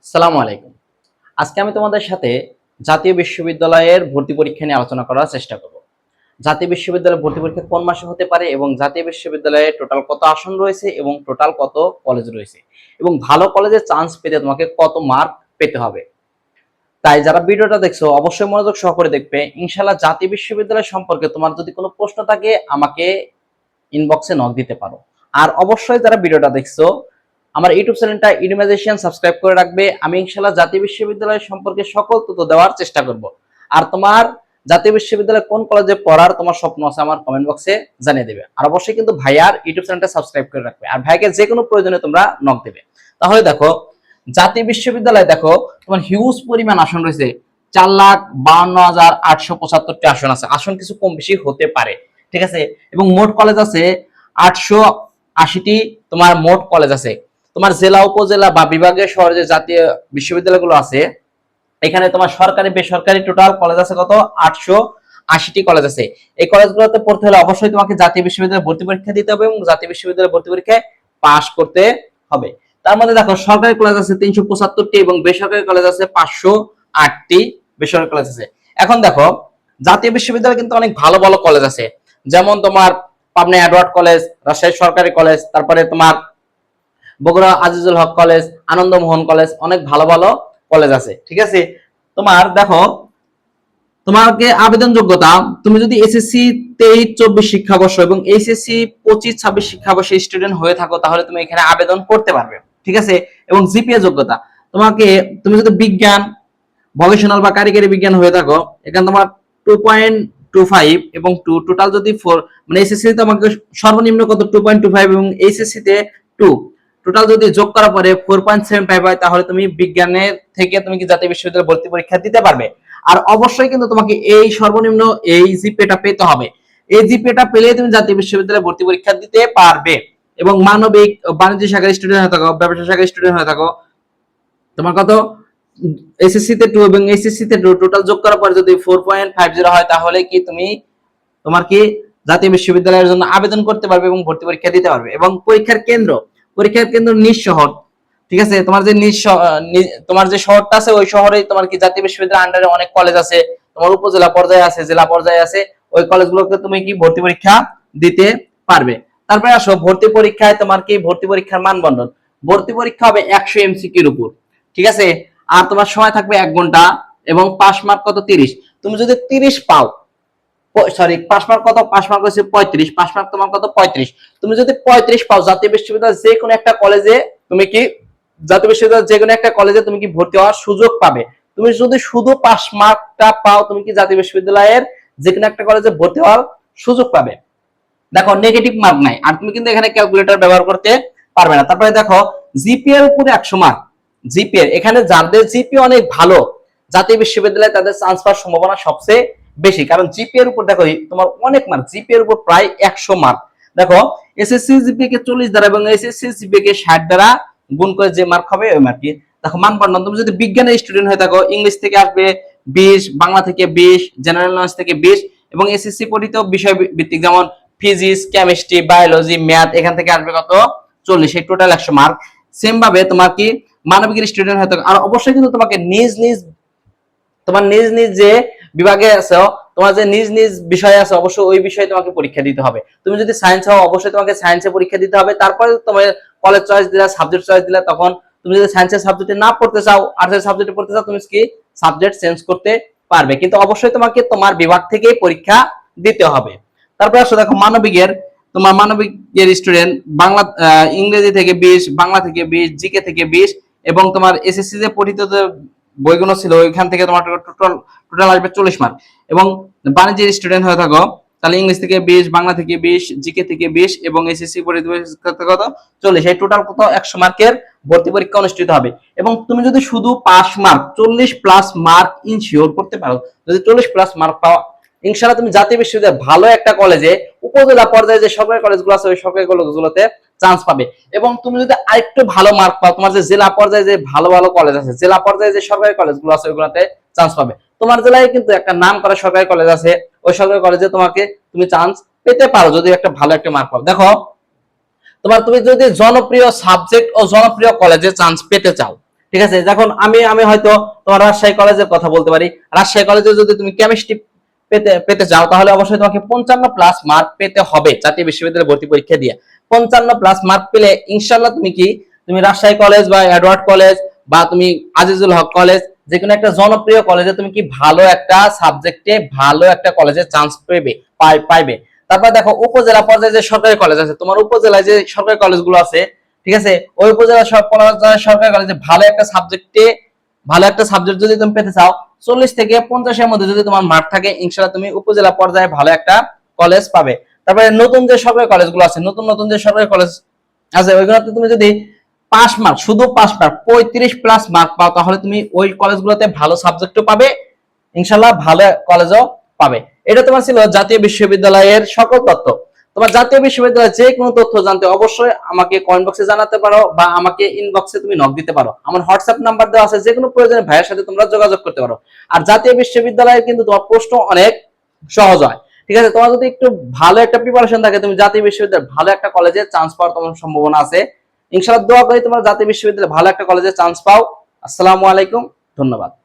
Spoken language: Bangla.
আসসালামু আলাইকুম। আজকে আমি তোমাদের সাথে জাতীয় বিশ্ববিদ্যালয়ের ভর্তি পরীক্ষা নিয়ে আলোচনা করার চেষ্টা করব। জাতীয় বিশ্ববিদ্যালয়ের ভর্তি পরীক্ষা কোন মাসে হতে পারে এবং জাতীয় বিশ্ববিদ্যালয়ে টোটাল কত আসন রয়েছে এবং টোটাল কত কলেজ রয়েছে এবং ভালো কলেজে চান্স পেতে তোমাকে কত মার্ক পেতে হবে। তাই যারা ভিডিওটা দেখছো অবশ্যই মনোযোগ সহকারে দেখবে। ইনশাআল্লাহ জাতীয় বিশ্ববিদ্যালয় সম্পর্কে তোমার যদি কোনো প্রশ্ন থাকে আমাকে ইনবক্সে নক দিতে পারো। আর অবশ্যই যারা ভিডিওটা দেখছো আমার ইউটিউব চ্যানেলটা ইডুমাইজেশন সাবস্ক্রাইব করে রাখবে। আমি ইনশাআল্লাহ জাতীয় বিশ্ববিদ্যালয় সম্পর্কে সকল তথ্য দেওয়ার চেষ্টা করব। আর তোমার জাতীয় বিশ্ববিদ্যালয়ে কোন কলেজে পড়ার তোমার স্বপ্ন আছে আমার কমেন্ট বক্সে জানিয়ে দেবে। আর অবশ্যই কিন্তু ভাইয়ার ইউটিউব চ্যানেলটা সাবস্ক্রাইব করে রাখবে আর ভাইকে যে কোনো প্রয়োজনে তোমরা নক দেবে। তাহলে দেখো জাতীয় বিশ্ববিদ্যালয়ে দেখো তোমার হিউজ পরিমাণ আসন রয়েছে। 4,52,875টি আসন আছে। আসন কিছু কম বেশি হতে পারে, ঠিক আছে। এবং মোট কলেজ আছে 880টি। তোমার মোট কলেজ আছে। তোমার জেলা উপজেলা বা বিভাগীয় শহরে যে জাতীয় বিশ্ববিদ্যালয়গুলো আছে এখানে তোমার সরকারি বেসরকারি টোটাল কলেজ আছে কত 880টি কলেজ আছে। এই কলেজগুলোতে পড়তে হলে অবশ্যই তোমাকে জাতীয় বিশ্ববিদ্যালয়ে ভর্তি পরীক্ষা দিতে হবে এবং জাতীয় বিশ্ববিদ্যালয়ে ভর্তি পরীক্ষায় পাস করতে হবে। তার মধ্যে দেখো সরকারি কলেজ আছে 375টি এবং বেসরকারি কলেজ আছে 508টি বেসরকারি কলেজ আছে। এখন দেখো জাতীয় বিশ্ববিদ্যালয় কিন্তু অনেক ভালো ভালো কলেজ আছে, যেমন তোমার পাবনা এডওয়ার্ড কলেজ, রাজশাহী সরকারি কলেজ, তারপরে তোমার বগুড়া আজিজুল হক কলেজ, আনন্দমোহন কলেজ, অনেক ভালো ভালো কলেজ আছে, ঠিক আছে। তোমার দেখো তোমাকে আবেদন যোগ্যতা, তুমি যদি এসএসসি 23-24 শিক্ষাবর্ষ এবং এইচএসসি 25-26 শিক্ষাবর্ষের স্টুডেন্ট হয়ে থাকো তাহলে তুমি এখানে আবেদন করতে পারবে, ঠিক আছে। এবং জিপিএ যোগ্যতা তোমাকে, তুমি যদি বিজ্ঞান ভকেশনাল বা কারিগরি বিজ্ঞান হয়ে থাকো এখানে তোমার 2.25 এবং 2 টোটাল যদি 4 মানে এসএসসি তে তোমাকে সর্বনিম্ন কত 2.25 এবং এইচএসসি তে 2 টোটাল যদি যোগ করার পরে 4.75 হয় তাহলে তুমি বিজ্ঞানের থেকে তুমি কি জাতীয় বিশ্ববিদ্যালয়ে ভর্তি পরীক্ষা দিতে পারবে। আর অবশ্যই কিন্তু তোমাকে এই সর্বনিম্ন এই জিপিএটা পেতে হবে। এই জিপিএটা পেলে তুমি জাতীয় বিশ্ববিদ্যালয়ে ভর্তি পরীক্ষা দিতে পারবে। এবং মানবিক বাণিজ্য শাখার স্টুডেন্ট হয়ে থাকো, ব্যবসা শাখার স্টুডেন্ট হয়ে থাকো, তোমার কত এসএসসি তে 2 এবং এইচএসসি তে 2 টোটাল যোগ করার পর যদি 4.50 হয় তাহলে কি তুমি তোমার কি জাতীয় বিশ্ববিদ্যালয়ের জন্য আবেদন করতে পারবে এবং ভর্তি পরীক্ষা দিতে পারবে। এবং পরীক্ষার কেন্দ্র নিজ শহর, ঠিক আছে। তোমার যে শহরটা আছে ওই শহরে তোমার কি জাতীয় বিশ্ববিদ্যালয়ের আন্ডারে অনেক কলেজ আছে, তোমার উপজেলা পর্যায়ে আছে, জেলা পর্যায়ে আছে, ওই কলেজগুলোতে তুমি কি ভর্তি পরীক্ষা দিতে পারবে। তারপরে আসো ভর্তি পরীক্ষায় তোমার কি ভর্তি পরীক্ষার মানবন্ধন। ভর্তি পরীক্ষা হবে 100 এমসিকিউর উপর, ঠিক আছে। আর তোমার সময় থাকবে 1 ঘন্টা এবং পাস মার্ক কত 30। তুমি যদি 30 পাও, সরি পাস মার্ক কত, পাস মার্ক হচ্ছে 35, পাস মার্ক তোমার কত 35। তুমি যদি 35 পাও জাতীয় বিশ্ববিদ্যালয় যে কোনো একটা কলেজে তুমি কি জাতীয় বিশ্ববিদ্যালয় যে কোনো একটা কলেজে তুমি কি ভর্তি হওয়ার সুযোগ পাবে। তুমি যদি শুধু পাস মার্কটা পাও তুমি কি জাতীয় বিশ্ববিদ্যালয়ের যে কোনো একটা কলেজে ভর্তি হওয়ার সুযোগ পাবে। দেখো নেগেটিভ মার্ক নাই আর তুমি কিন্তু এখানে ক্যালকুলেটর ব্যবহার করতে পারবে না। তারপরে দেখো জিপিএ এর উপরে 100 মার্ক। জিপিএ এখানে যাদের জিপিএ অনেক ভালো জাতীয় বিশ্ববিদ্যালয়ে তাদের চান্স পাওয়ার সম্ভাবনা সবচেয়ে বেশি, কারণ জিপিএ এর উপর দেখো তোমার অনেক মার্ক, জিপিএ এর উপর প্রায় 100 মার্ক। দেখো এসএসসি জিপিএ কে 40 দ্বারা এবং এসএসসি জিপিএ কে 60 দ্বারা গুণ করে যে মার্ক হবে ওই মার্ক। দেখো মানবন্ধন, তুমি যদি বিজ্ঞানের স্টুডেন্ট হয়ে থাকো ইংলিশ থেকে আসবে 20, বাংলা থেকে 20, জেনারেল নলেজ থেকে 20 এবং এসএসসি পড়িত বিষয় ভিত্তিক যেমন ফিজিক্স, কেমিস্ট্রি, বায়োলজি, ম্যাথ এখান থেকে আসবে কত 40, এই টোটাল 100 মার্ক। সেম ভাবে তোমার কি মানবিকের স্টুডেন্ট হয়ে থাকো আর অবশ্যই কিন্তু তোমাকে তোমার নিজ নিজ যে বিভাগে আছে, তোমার যে নিজ নিজ বিষয় আছে অবশ্যই ওই বিষয়ে তোমাকে পরীক্ষা দিতে হবে। তুমি যদি সায়েন্স হও অবশ্যই তোমাকে সায়েন্সে পরীক্ষা দিতে হবে। তারপরে তোমার কলেজ চয়েস দিলা, সাবজেক্ট চয়েস দিলা, তখন তুমি যদি সায়েন্সের সাবজেক্টে না পড়তে চাও, আর্টসের সাবজেক্টে পড়তে চাও, তুমি কি সাবজেক্ট চেঞ্জ করতে পারবে, কিন্তু অবশ্যই তোমাকে তোমার বিভাগ থেকে পরীক্ষা দিতে হবে। তারপরে আসো দেখো মানবিকের, তোমার মানবিকের স্টুডেন্ট বাংলা ইংরেজি থেকে 20, বাংলা থেকে 20, জিকে থেকে 20 এবং তোমার এসএসসি যে পঠিত বইগুলো ছিল ওইখান থেকে তোমার টোটাল টোটাল আসবে 40 মার্ক। এবং বাণিজ্যের স্টুডেন্ট হয়ে থাকো তাহলে ইংলিশ থেকে 20, বাংলা থেকে 20, জিকে থেকে 20 এবং এসএসসি পরিচিত কত 40, এই টোটাল কত 100 মার্কের ভর্তি পরীক্ষা অনুষ্ঠিত হবে। এবং তুমি যদি শুধু pass mark 40 plus mark ensure করতে পারো, যদি 40 প্লাস মার্ক পাও ইনশাআল্লাহ তুমি জাতীয় বিশ্ববিদ্যালয়ে ভালো একটা কলেজে উপজেলা পর্যায়ে যে সরকারি কলেজগুলো আছে ওই সরকারি কলেজগুলোতে চান্স পাবে। এবং তুমি যদি আরেকটু ভালো মার্ক পাও তোমার যে জেলা পর্যায়ে যে ভালো ভালো কলেজ আছে, জেলা পর্যায়ে যে সরকারি কলেজগুলো আছে ওইগুলোতে চান্স পাবে। তোমার জেলায় কিন্তু একটা নাম করা সরকারি কলেজ আছে, ওই সরকারি কলেজে তোমাকে তুমি চান্স পেতে পারো যদি একটা ভালো একটা মার্ক পাও। দেখো তুমি যদি জনপ্রিয় সাবজেক্ট ও জনপ্রিয় কলেজে চান্স পেতে চাও ঠিক আছে, যখন আমি আমি হয়তো তোমার রাজশাহী কলেজের কথা বলতে পারি, রাজশাহী কলেজে যদি তুমি কেমিস্ট্রি পেতে পেতে চাও তাহলে অবশ্যই তোমাকে 55+ মার্ক পেতে হবে জাতীয় বিশ্ববিদ্যালয়ে ভর্তি পরীক্ষা দিয়ে। 55+ মার্ক পেলে ইনশাআল্লাহ তুমি রাজশাহী কলেজ বা এডওয়ার্ড কলেজ বা তুমি আজিজুল হক কলেজ, যে কোনো একটা জনপ্রিয় কলেজে তুমি কি ভালো একটা সাবজেক্টে ভালো একটা কলেজে চান্স পাইবে। তারপর দেখো উপজেলা পর্যায়ে যে সরকারি কলেজ আছে, তোমার উপজেলায় যে সরকারি কলেজগুলো আছে, ঠিক আছে, ওই উপজেলা সরকারি কলেজে ভালো একটা সাবজেক্ট যদি তুমি পেতে চাও, 40 থেকে 50 এর মধ্যে যদি তোমার মার্ক থাকে, ইনশাআল্লাহ তুমি উপজেলা পর্যায়ে ভালো একটা কলেজ পাবে। তারপরে নতুন যে সরকারি কলেজগুলো আছে, নতুন যে সরকারি কলেজ আছে, ওইগুলোতে তুমি যদি পাস মার্ক, শুধু পাস মার্ক 35+ মার্ক পাও, তাহলে তুমি ওই কলেজগুলোতে ভালো সাবজেক্টও পাবে, ইনশাআল্লাহ ভালো কলেজও পাবে। এটা তোমার ছিল জাতীয় বিশ্ববিদ্যালয়ের সকল তথ্য। তোমার জাতীয় বিশ্ববিদ্যালয়ের যে কোনো তথ্য জানতে অবশ্যই আমাকে কমেন্ট বক্সে জানাতে পারো বা আমাকে ইনবক্সে তুমি নক দিতে পারো। আমার হোয়াটসঅ্যাপ নাম্বার দেওয়া আছে, যে কোনো প্রয়োজনে ভাইয়ের সাথে তোমরা যোগাযোগ করতে পারো। আর জাতীয় বিশ্ববিদ্যালয়ে কিন্তু তোমার প্রশ্ন অনেক সহজ হয়, ঠিক আছে। তোমার যদি একটু ভালো একটা প্রিপারেশন থাকে, তুমি জাতীয় বিশ্ববিদ্যালয়ে ভালো একটা কলেজে চান্স পাওয়ার তোমার সম্ভাবনা আছে। ইনশাআল্লাহ দোয়া করি তোমরা জাতীয় বিশ্ববিদ্যালয়ে ভালো একটা কলেজে চান্স পাও। আসসালামু আলাইকুম, ধন্যবাদ।